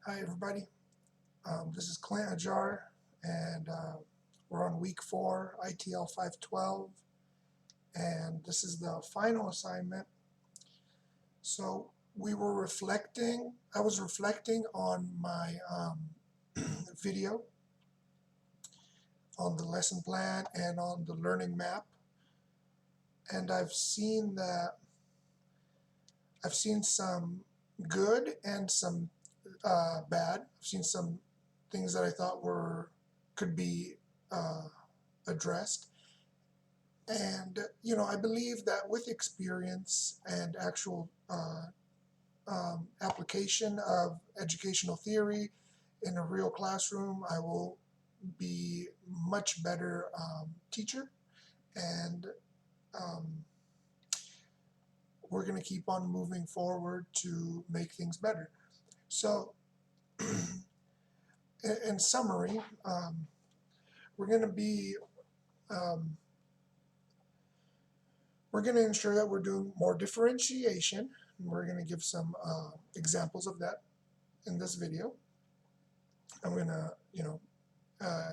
Hi everybody, this is Clint Hajjar, and we're on week 4, ITL 512, and this is the final assignment. So I was reflecting on my video, on the lesson plan, and on the learning map, and I've seen some good and some bad. I've seen some things that I thought could be uh, addressed. And, I believe that with experience and actual application of educational theory in a real classroom, I will be much better teacher. And um, we're going to keep on moving forward to make things better. So, in summary, we're going to be um, we're going to ensure that we're doing more differentiation. And we're going to give some examples of that in this video. I'm going to, uh,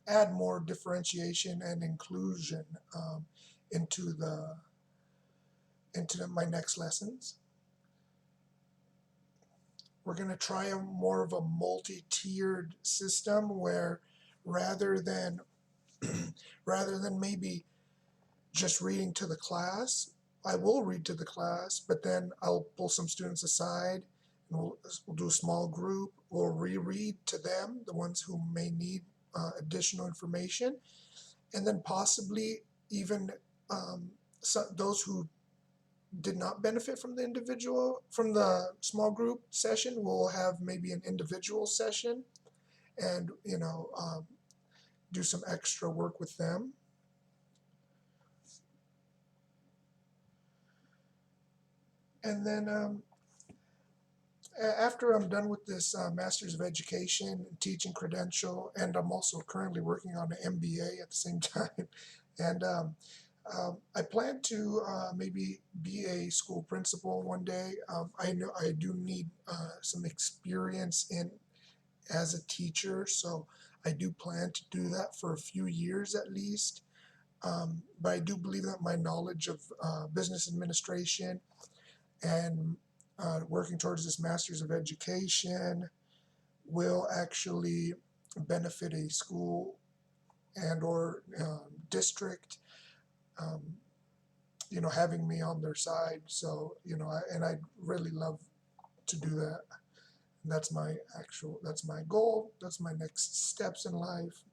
add more differentiation and inclusion into my next lessons. We're going to try more of a multi-tiered system where rather than maybe just reading to the class, I will read to the class, but then I'll pull some students aside and we'll do a small group. We'll reread to them, the ones who may need additional information, and then possibly even those who did not benefit from the small group session will have maybe an individual session, and do some extra work with them. And then after I'm done with this Master's of Education and teaching credential, and I'm also currently working on an MBA at the same time, and I plan to maybe be a school principal one day. I know I do need some experience as a teacher, so I do plan to do that for a few years at least. But I do believe that my knowledge of business administration and working towards this Master's of Education will actually benefit a school and or district, um, having me on their side. So, I'd really love to do that. And that's my goal. That's my next steps in life.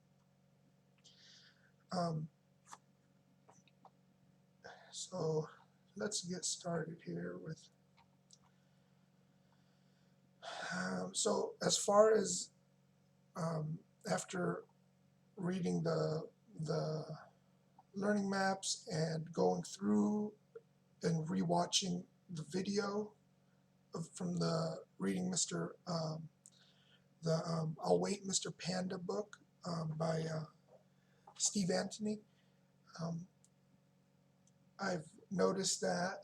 Um, so let's get started here with, so as far as after reading the learning maps and going through and rewatching the video from the reading I'll Wait Mr. Panda book by Steve Anthony. I've noticed that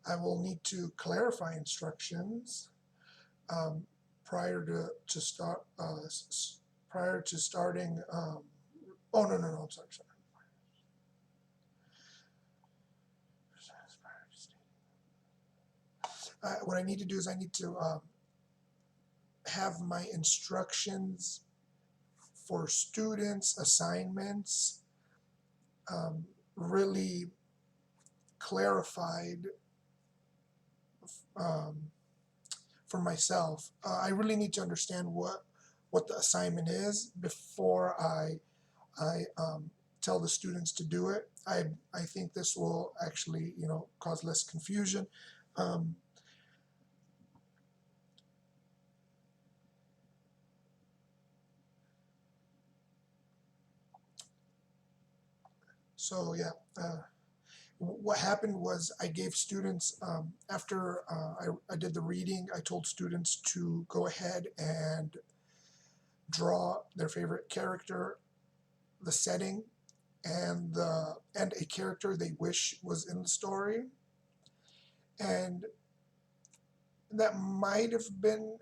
I will need to clarify instructions um, prior to start prior to starting. Oh, no, I'm sorry. What I need to do is I need to have my instructions for students' assignments really clarified for myself. I really need to understand what the assignment is before I tell the students to do it. I think this will actually cause less confusion. So yeah, what happened was I gave students, after I did the reading, I told students to go ahead and draw their favorite character, the setting, and a character they wish was in the story. And that might have been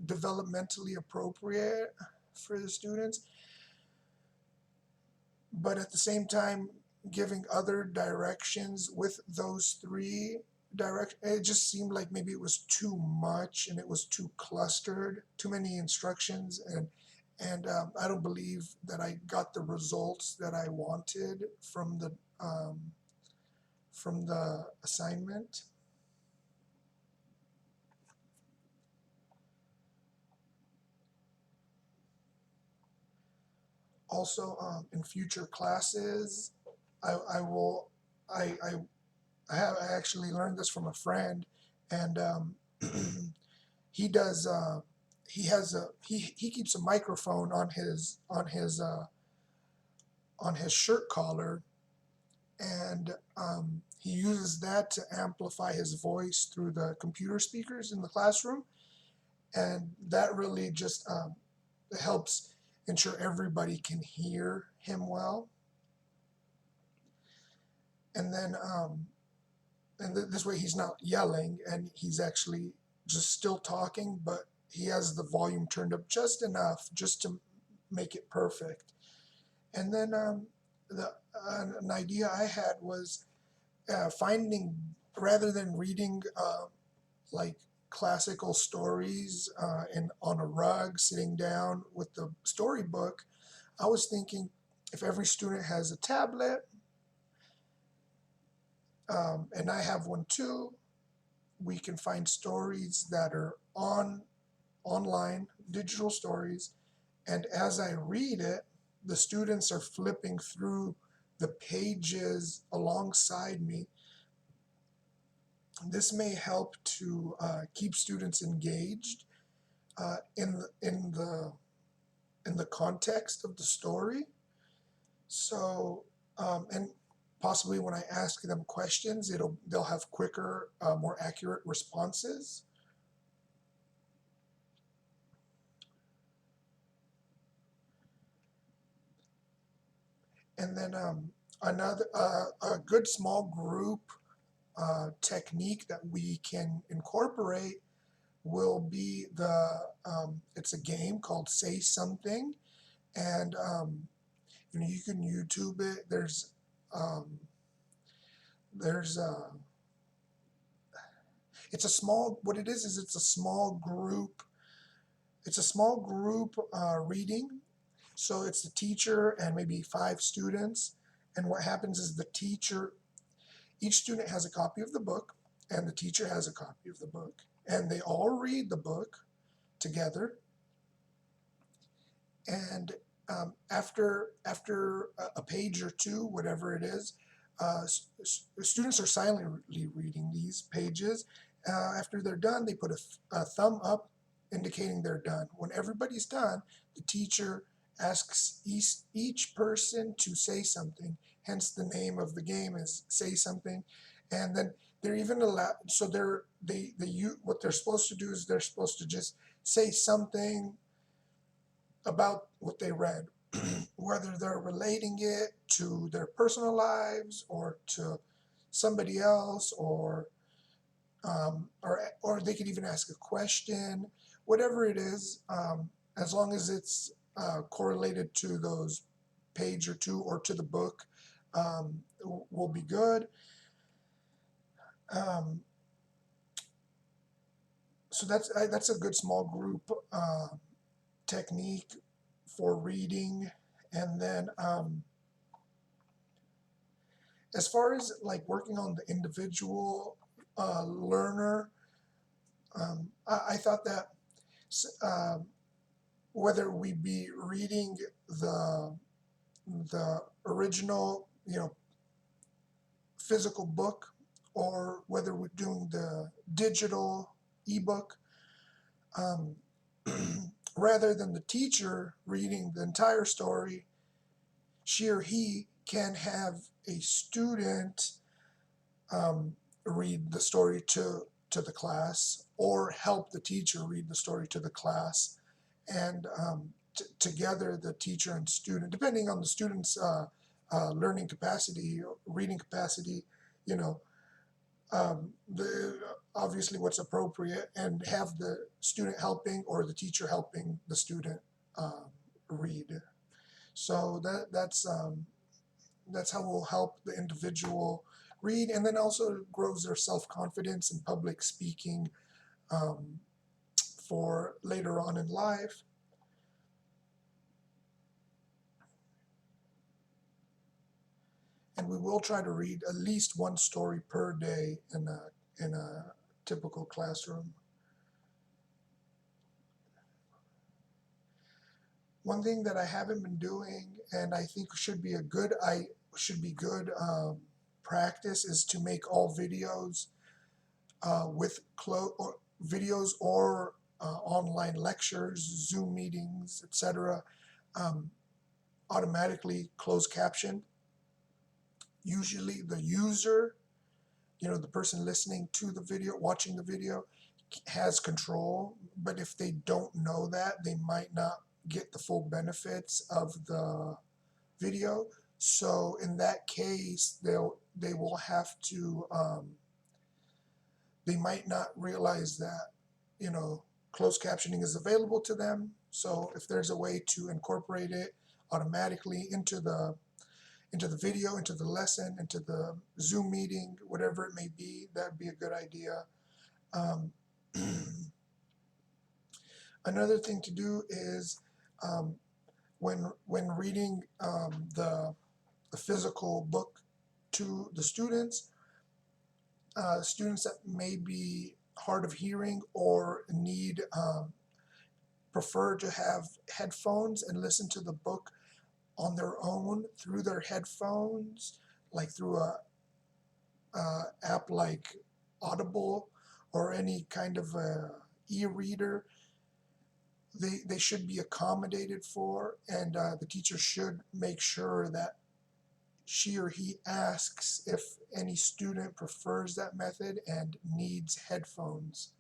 developmentally appropriate for the students, but at the same time giving other directions with those three direct, it just seemed like maybe it was too much and it was too clustered, too many instructions, and I don't believe that I got the results that I wanted from the assignment. Also, in future classes, I will I I actually learned this from a friend, and he does he keeps a microphone on his shirt collar, and he uses that to amplify his voice through the computer speakers in the classroom, and that really just helps ensure everybody can hear him well. And then this way he's not yelling and he's actually just still talking, but he has the volume turned up just enough just to make it perfect. And then an idea I had was finding, rather than reading like classical stories and on a rug sitting down with the storybook, I was thinking if every student has a tablet, and I have one too, we can find stories that are online, digital stories, and as I read it, the students are flipping through the pages alongside me. This may help to keep students engaged in the context of the story. So, and possibly when I ask them questions, they'll have quicker, more accurate responses. And then another a good small group technique that we can incorporate will be it's a game called Say Something, and you can YouTube it. Um, there's it's a small, what it is it's a small group. It's a small group reading. So it's the teacher and maybe 5 students. And what happens is each student has a copy of the book, and the teacher has a copy of the book. And they all read the book together. And after a page or two, whatever it is, students are silently reading these pages. After they're done, they put a thumb up indicating they're done. When everybody's done, the teacher asks each person to say something. Hence, the name of the game is Say Something. And then they're even allowed. So what they're supposed to do is they're supposed to just say something about what they read, whether they're relating it to their personal lives or to somebody else, or they could even ask a question, whatever it is, as long as it's correlated to those page or two or to the book, will be good. So that's a good small group technique for reading. And then as far as like working on the individual learner, I thought that uh, whether we be reading the original, physical book, or whether we're doing the digital ebook, um, rather than the teacher reading the entire story, she or he can have a student read the story to the class, or help the teacher read the story to the class, and together the teacher and student, depending on the student's learning capacity, reading capacity, you know, Obviously what's appropriate, and have the student helping or the teacher helping the student read. So that's how we'll help the individual read, and then also grows their self-confidence in public speaking um, for later on in life. And we will try to read at least one story per day in a typical classroom. One thing that I haven't been doing, and I think should be good practice, is to make all videos with videos or online lectures, Zoom meetings, etc. Um, automatically closed captioned. Usually, the user, the person listening to the video, watching the video, has control. But if they don't know that, they might not get the full benefits of the video. So in that case, they will have to they might not realize that closed captioning is available to them. So if there's a way to incorporate it automatically into the video, into the lesson, into the Zoom meeting, whatever it may be, that'd be a good idea. Um, Another thing to do is um, when reading the physical book to the students, students that may be hard of hearing or need prefer to have headphones and listen to the book on their own through their headphones, like through a app like Audible or any kind of e-reader. They should be accommodated for, and the teacher should make sure that she or he asks if any student prefers that method and needs headphones.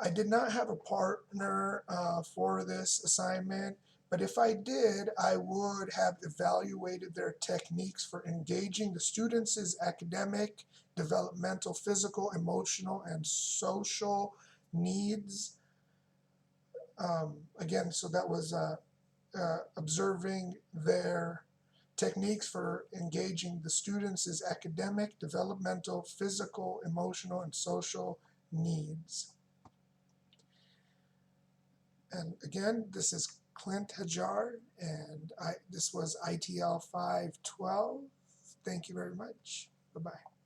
I did not have a partner for this assignment, but if I did, I would have evaluated their techniques for engaging the students' academic, developmental, physical, emotional, and social needs. Again, so that was observing their techniques for engaging the students' academic, developmental, physical, emotional, and social needs. And again, this is Clint Hajjar, and this was ITL 512. Thank you very much. Bye-bye.